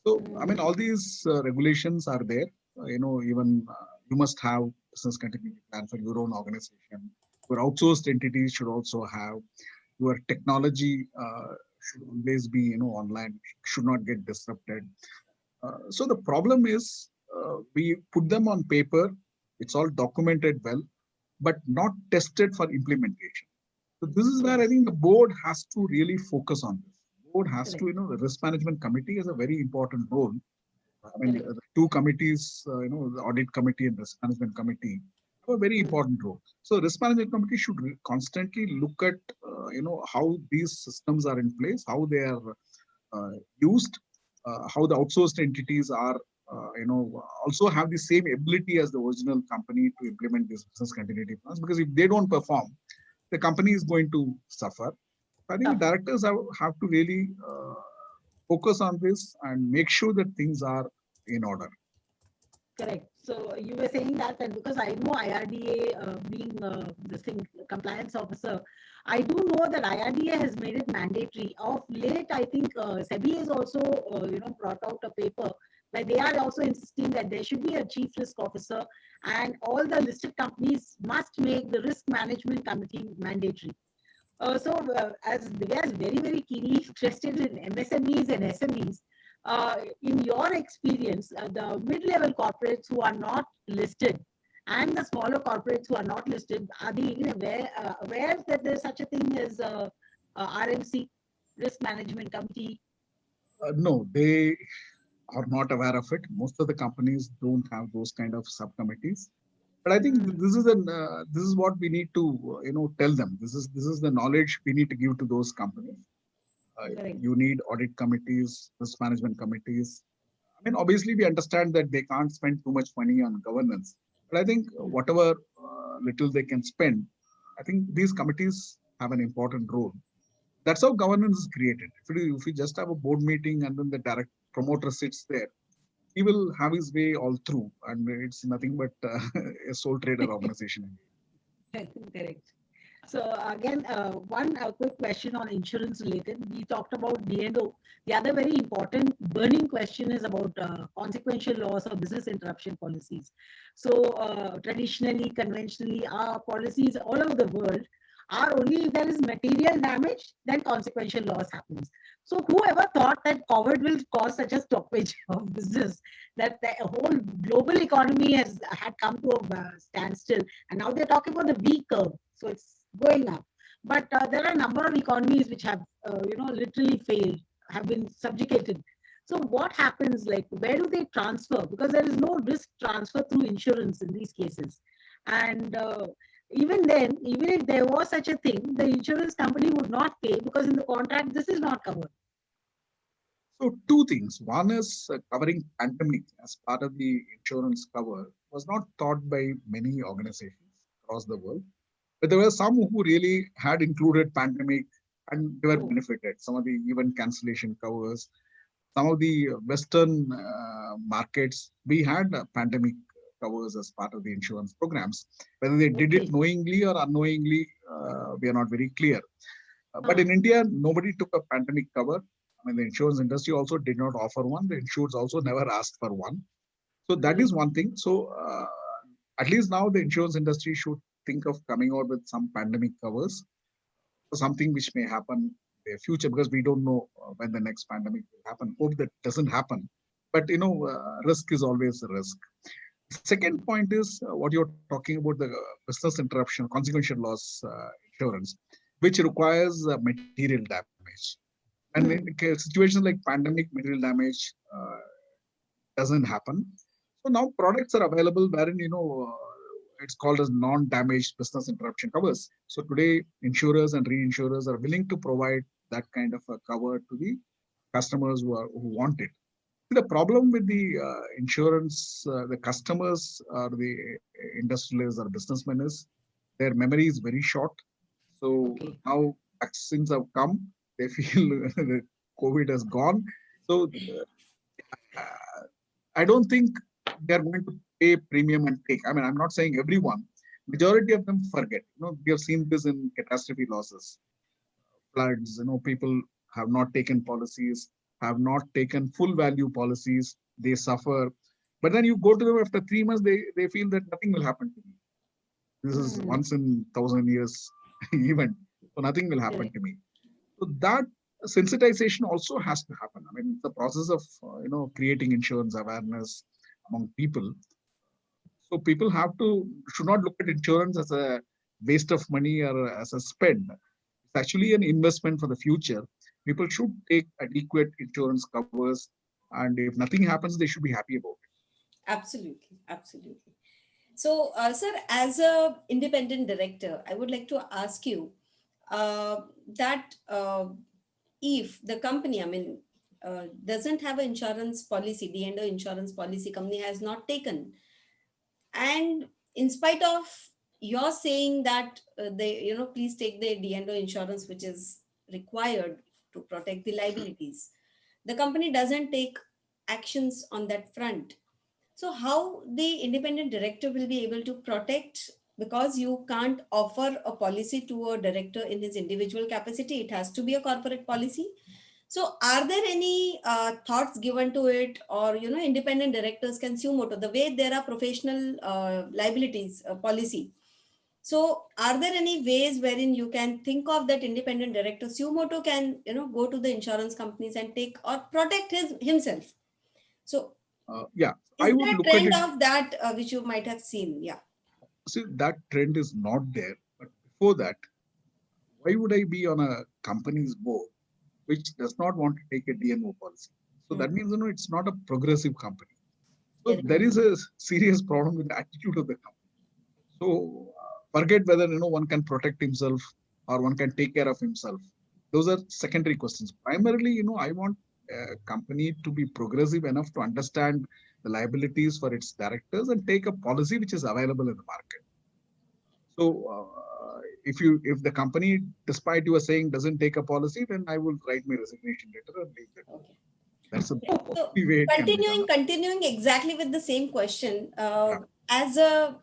So, all these regulations are there. Even you must have business continuity plan for your own organization. Your outsourced entities should also have. Your technology should always be, online. Should not get disrupted. So the problem is we put them on paper. It's all documented well, but not tested for implementation. So this is where I think the board has to really focus on this. Board has to, the risk management committee has a very important role. The two committees, the audit committee and risk management committee have a very important role. So risk management committee should constantly look at, how these systems are in place, how they are used, how the outsourced entities are, also have the same ability as the original company to implement these business continuity plans. Because if they don't perform, the company is going to suffer. I think the directors have to really focus on this and make sure that things are in order. Correct. So you were saying that, and because I know IRDA being this thing compliance officer, I do know that IRDA has made it mandatory. Of late, I think SEBI has also brought out a paper where they are also insisting that there should be a chief risk officer, and all the listed companies must make the risk management committee mandatory. As Divya is very, very keenly interested in MSMEs and SMEs, in your experience, the mid-level corporates who are not listed and the smaller corporates who are not listed, are they even aware that there's such a thing as RMC, Risk Management Committee? No, they are not aware of it. Most of the companies don't have those kind of subcommittees. But I think this is what we need to tell them. This is the knowledge we need to give to those companies. You need audit committees, risk management committees. Obviously we understand that they can't spend too much money on governance, but I think whatever little they can spend, I think these committees have an important role. That's how governance is created. If you just have a board meeting and then the direct promoter sits there, he will have his way all through, and it's nothing but a sole trader organization. Correct. So again, one quick question on insurance related. We talked about D&O. The other very important burning question is about consequential loss or business interruption policies. So traditionally, conventionally, our policies all over the world are only if there is material damage, then consequential loss happens. So whoever thought that COVID will cause such a stoppage of business, that the whole global economy had come to a standstill, and now they're talking about the V curve, so it's going up. But there are a number of economies which have, literally failed, have been subjugated. So what happens, like, where do they transfer? Because there is no risk transfer through insurance in these cases. And even then, even if there was such a thing, the insurance company would not pay because in the contract, this is not covered. So two things. One is covering pandemic as part of the insurance cover was not thought by many organizations across the world. But there were some who really had included pandemic and they were Oh. benefited. Some of the event cancellation covers, some of the Western markets, we had pandemic covers as part of the insurance programs. Whether they did Okay. it knowingly or unknowingly, we are not very clear. But Ah. in India, nobody took a pandemic cover. I mean, the insurance industry also did not offer one. The insurers also never asked for one. So that is one thing. So at least now the insurance industry should think of coming out with some pandemic covers for something which may happen in the future, because we don't know when the next pandemic will happen. Hope that doesn't happen. But risk is always a risk. Second point is what you're talking about, the business interruption, consequential loss insurance, which requires material damage. And in situations like pandemic, material damage doesn't happen. So now products are available wherein, it's called as non-damaged business interruption covers. So today, insurers and reinsurers are willing to provide that kind of a cover to the customers who want it. The problem with the insurance, the customers or the industrialists or businessmen is their memory is very short. So Okay. now vaccines have come, they feel the COVID has gone. So I don't think they are going to pay premium and take. I mean, I'm not saying everyone. Majority of them forget. We have seen this in catastrophe losses, floods. People have not taken policies, have not taken full value policies. They suffer. But then you go to them after 3 months, they feel that nothing will happen to me. This is once in 1,000 years event. So nothing will happen to me. So that sensitization also has to happen. I mean, the process of creating insurance awareness among people. So people should not look at insurance as a waste of money or as a spend. It's actually an investment for the future. People should take adequate insurance covers, and if nothing happens, they should be happy about it. Absolutely, absolutely. So, sir, as a independent director, I would like to ask you that if the company, I mean, doesn't have an insurance policy, D&O insurance policy, company has not taken, and in spite of your saying that they, please take the D&O insurance, which is required to protect the liabilities, the company doesn't take actions on that front. So how the independent director will be able to protect, because you can't offer a policy to a director in his individual capacity, it has to be a corporate policy. So are there any thoughts given to it, or independent directors can sue moto the way there are professional liabilities policy? So are there any ways wherein you can think of that independent director sue moto can go to the insurance companies and take or protect himself? So Yeah, is I would there a look at trend it. of that which you might have seen? Yeah. See, that trend is not there. But before that, why would I be on a company's board which does not want to take a DNO policy? So that means, it's not a progressive company. So Correct. there is a serious problem with the attitude of the company. So forget whether, one can protect himself or one can take care of himself. Those are secondary questions. Primarily, I want a company to be progressive enough to understand the liabilities for its directors and take a policy which is available in the market. So if the company, despite you are saying, doesn't take a policy, then I will write my resignation letter and leave that. Okay. That's the So only way it can be done. continuing exactly with the same question, Yeah. as the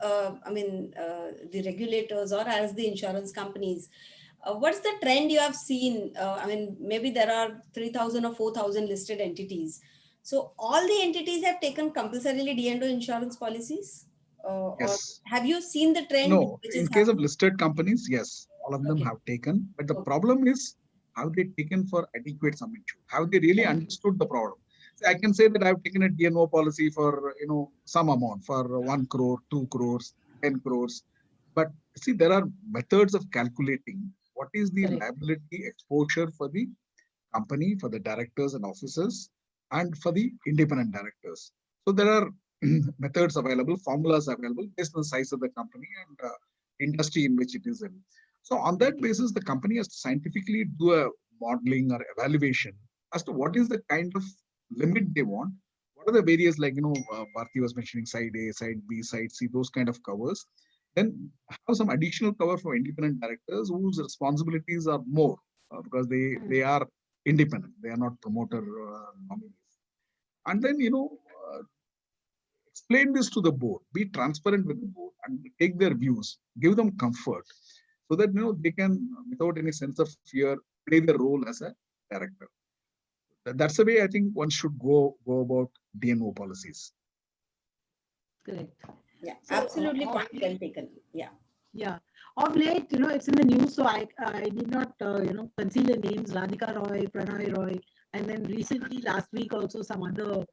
regulators or as the insurance companies, what's the trend you have seen? I mean, maybe there are 3,000 or 4,000 listed entities. So all the entities have taken compulsorily D&O insurance policies? Or Yes. have you seen the trend No, which in is case of happening? listed companies, yes, all of them Okay. have taken. But the Okay. problem is, have they taken for adequate sum insured? Have they really Okay. understood the problem? So I can say that I've taken a DNO policy for some amount, for 1 crore, 2 crores, 10 crores. But see, there are methods of calculating what is the Correct. liability exposure for the company, for the directors and officers, and for the independent directors. So there are methods available, formulas available based on the size of the company and industry in which it is in. So on that basis, the company has to scientifically do a modeling or evaluation as to what is the kind of limit they want. What are the various, like, Bharti was mentioning, side A, side B, side C, those kind of covers. Then have some additional cover for independent directors whose responsibilities are more because they are independent. They are not promoter nominees. And then, explain this to the board, be transparent with the board and take their views, give them comfort so that, they can, without any sense of fear, play their role as a director. That's the way I think one should go about DNO policies. Correct. Yeah, So, absolutely of point well late, taken. Yeah. yeah, of late, it's in the news, so I did not, conceal the names, Radhika Roy, Pranay Roy, and then recently, last week also, some other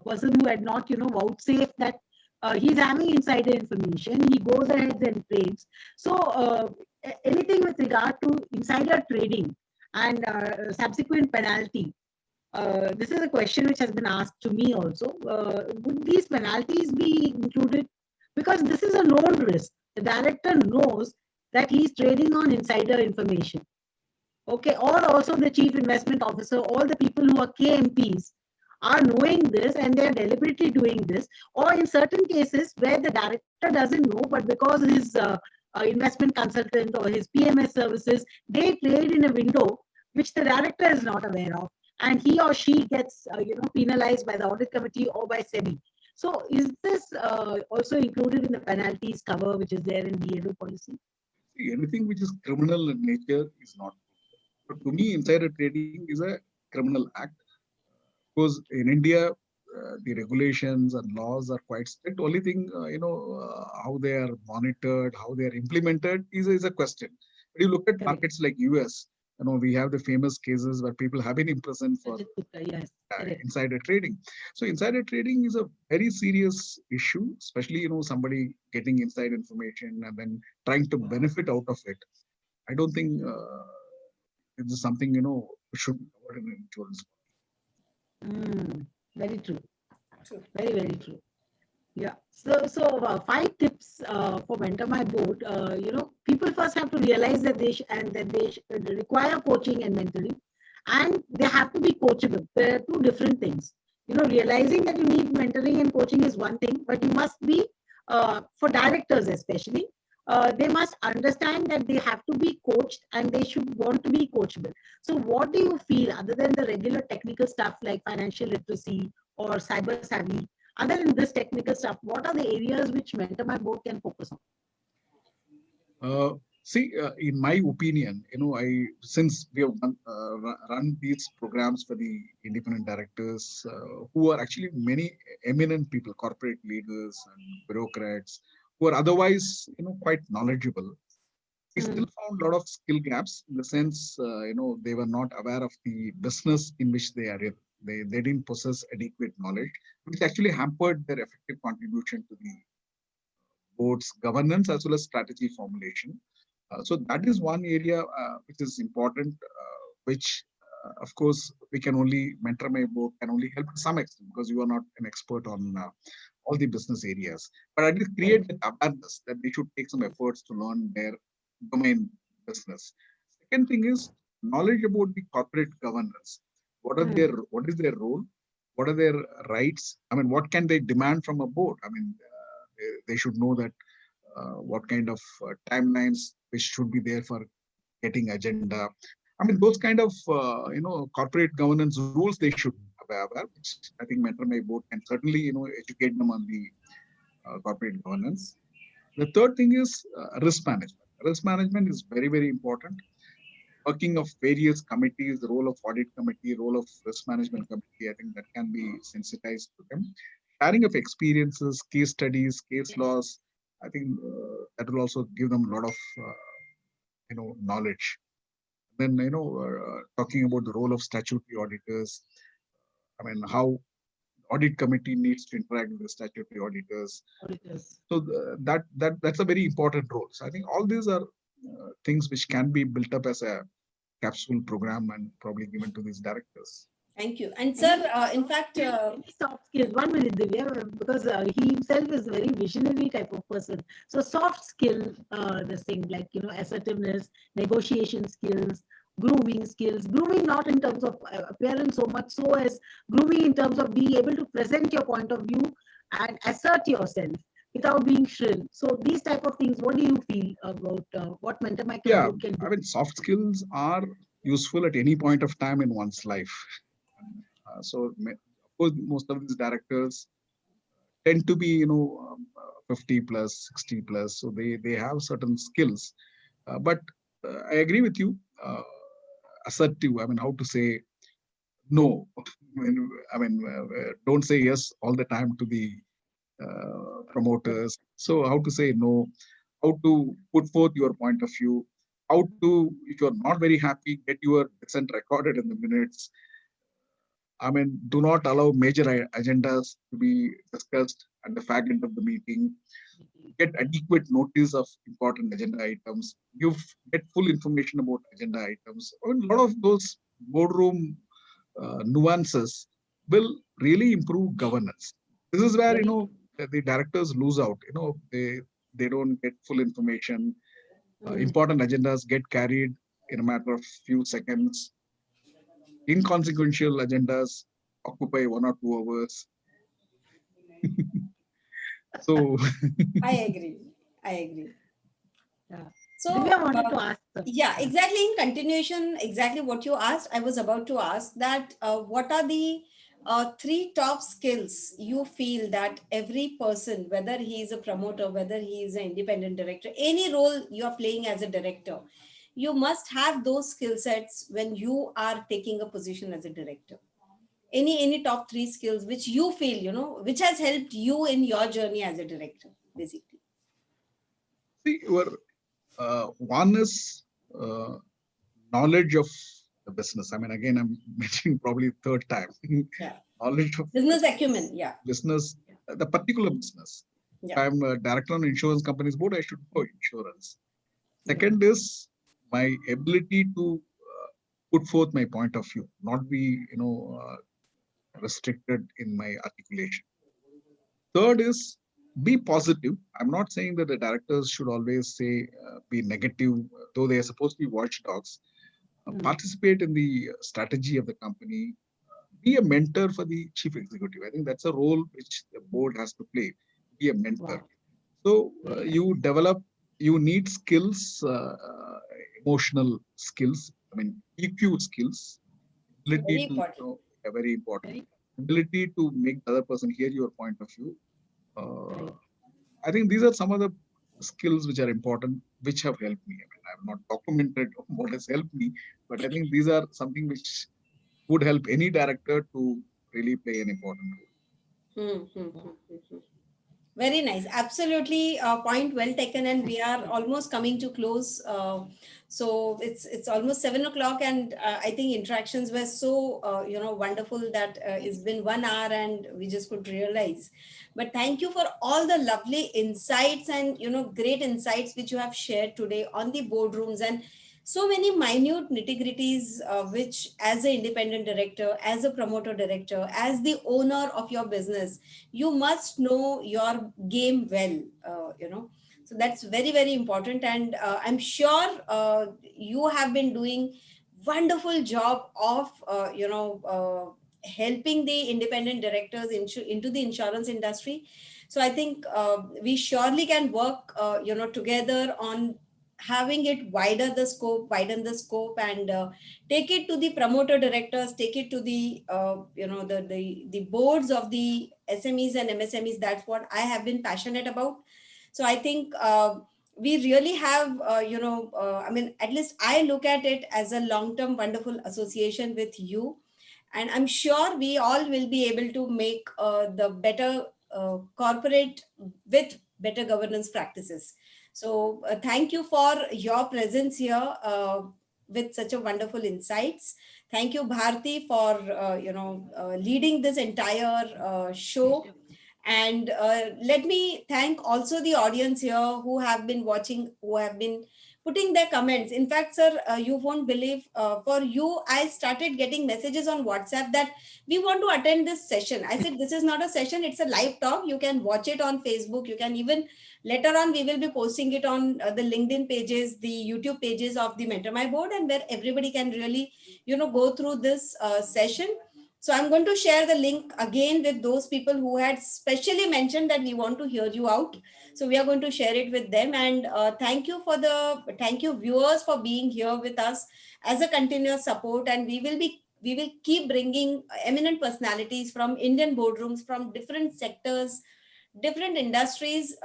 person who had not, vouchsafed that he's having insider information, he goes ahead and trades. So, anything with regard to insider trading and subsequent penalty, this is a question which has been asked to me also. Would these penalties be included? Because this is a known risk. The director knows that he's trading on insider information. Okay, or also the chief investment officer, all the people who are KMPs are knowing this and they're deliberately doing this. Or in certain cases where the director doesn't know, but because his investment consultant or his PMS services, they trade in a window which the director is not aware of, and he or she gets penalized by the audit committee or by SEBI. So is this also included in the penalties cover which is there in DLO policy? See, anything which is criminal in nature is not. But to me, insider trading is a criminal act. Because in India, the regulations and laws are quite strict. Only thing, how they are monitored, how they are implemented is a question. But you look at Correct. markets like US, we have the famous cases where people have been imprisoned for Rajat Gupta, yes, correct. insider trading. So insider trading is a very serious issue, especially, somebody getting inside information and then trying to benefit out of it. I don't think it is something, should be covered in insurance. Very true. True. Very, very true. Yeah. So 5 tips for Mentor My Board. People first have to realize that they require coaching and mentoring, and they have to be coachable. There are two different things. Realizing that you need mentoring and coaching is one thing, but you must be for directors especially. They must understand that they have to be coached and they should want to be coachable. So, what do you feel other than the regular technical stuff like financial literacy or cyber savvy? Other than this technical stuff, what are the areas which Mentor My Board can focus on? See, in my opinion, since we have run these programs for the independent directors, who are actually many eminent people, corporate leaders and bureaucrats, who are otherwise, quite knowledgeable. We still found a lot of skill gaps in the sense, they were not aware of the business in which they are in. They didn't possess adequate knowledge, which actually hampered their effective contribution to the board's governance as well as strategy formulation. So that is one area which is important, which of course we can only mentor my board can only help to some extent because you are not an expert on all the business areas. But at least create the awareness that they should take some efforts to learn their domain business. Second thing is knowledge about the corporate governance. What is their role? What are their rights? I mean, what can they demand from a board? I mean, they should know that what kind of timelines which should be there for getting agenda. I mean, those kind of corporate governance rules they should be aware, which I think Mentor My Board can certainly educate them on the corporate governance. The third thing is risk management. Risk management is very, very important. Working of various committees, the role of audit committee, role of risk management committee, I think that can be sensitized to them. Sharing of experiences, case studies, case laws, I think that will also give them a lot of knowledge. Then, talking about the role of statutory auditors, I mean, how audit committee needs to interact with the statutory auditors. Auditors. So that's a very important role. So I think all these are things which can be built up as a capsule program and probably given to these directors. Thank you. And sir, in fact, Any soft skills, 1 minute, Divya, because he himself is a very visionary type of person. So soft skill, this thing like, assertiveness, negotiation skills, grooming not in terms of appearance so much so as grooming in terms of being able to present your point of view and assert yourself without being shrill. So these type of things, what do you feel about what Mentor Micro Yeah, Board can do? I mean, soft skills are useful at any point of time in one's life. Of course, most of these directors tend to be, 50 plus, 60 plus. So they have certain skills. But I agree with you. Assertive, I mean, how to say no. Don't say yes all the time to the promoters. So how to say no, how to put forth your point of view, how to, if you're not very happy, get your dissent recorded in the minutes. I mean, do not allow major agendas to be discussed at the fag end of the meeting. Get adequate notice of important agenda items. Get full information about agenda items. I mean, a lot of those boardroom nuances will really improve governance. This is where the directors lose out. They don't get full information. Important agendas get carried in a matter of few seconds. Inconsequential agendas occupy 1 or 2 hours. So I agree. I agree. Yeah. So, Divya wanted to ask. yeah, exactly. In continuation, exactly what you asked, I was about to ask that what are the 3 top skills you feel that every person, whether he is a promoter, whether he is an independent director, any role you are playing as a director, you must have those skill sets when you are taking a position as a director. Any top 3 skills which you feel, which has helped you in your journey as a director, basically. see, one is knowledge of the business. I mean, again, I'm mentioning probably third time. Yeah. Knowledge of Business acumen. Yeah. business, the particular business. If Yeah. I'm a director on insurance company's board, I should know insurance. Second is my ability to put forth my point of view, not be, restricted in my articulation. Third is be positive. I'm not saying that the directors should always say be negative, though they are supposed to be watchdogs. Participate in the strategy of the company. Be a mentor for the chief executive. I think that's a role which the board has to play. Be a mentor. Wow. So you need skills, emotional skills. I mean, EQ skills, ability Very to, important. very important, Very ability to make the other person hear your point of view. Uh, right. I think these are some of the skills which are important, which have helped me. I mean, I've not documented what has helped me, but I think these are something which would help any director to really play an important role. Hmm, hmm, hmm, hmm, hmm. Very nice. Absolutely, point well taken. And we are almost coming to close. So it's almost 7 o'clock, and I think interactions were so wonderful that it's been 1 hour and we just could realize. But thank you for all the lovely insights and great insights which you have shared today on the boardrooms, and so many minute nitty-gritties which, as an independent director, as a promoter director, as the owner of your business, you must know your game well, so that's very, very important. And I'm sure you have been doing wonderful job of helping the independent directors into the insurance industry. So I think we surely can work together on having it widen the scope, and take it to the promoter directors, take it to the the boards of the SMEs and MSMEs. That's what I have been passionate about. So I think we really have I mean, at least I look at it as a long term wonderful association with you, and I'm sure we all will be able to make the better corporate with better governance practices. So thank you for your presence here with such a wonderful insights. Thank you, Bharti, for leading this entire show. And let me thank also the audience here who have been watching, who have been putting their comments. In fact, sir, you won't believe, for you, I started getting messages on WhatsApp that we want to attend this session. I said, this is not a session, it's a live talk. You can watch it on Facebook. You can even, later on, we will be posting it on the LinkedIn pages, the YouTube pages of the Mentor My Board, and where everybody can really, go through this session. So I'm going to share the link again with those people who had specially mentioned that we want to hear you out. So we are going to share it with them. And thank you viewers for being here with us as a continuous support. And we will keep bringing eminent personalities from Indian boardrooms, from different sectors, different industries,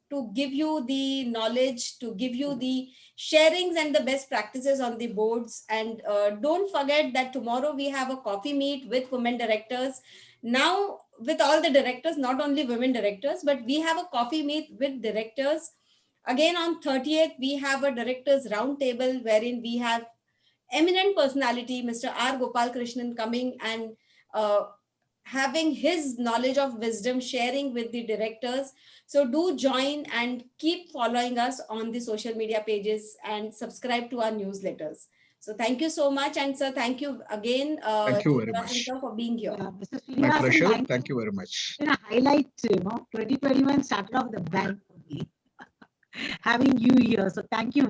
to give you the knowledge, to give you the sharings and the best practices on the boards. And don't forget that tomorrow we have a coffee meet with women directors. Now, with all the directors, not only women directors, but we have a coffee meet with directors. Again, on 30th, we have a directors roundtable wherein we have eminent personality, Mr. R. Gopal Krishnan, coming and having his knowledge of wisdom, sharing with the directors. So do join and keep following us on the social media pages and subscribe to our newsletters. So thank you so much. And sir, thank you again, Thank you very Srinivasan much. sir, for being here. Mr. My Srinivasan, pleasure. Thank you very much. In a highlight, 2021 started off the bank for me, having you here. So thank you.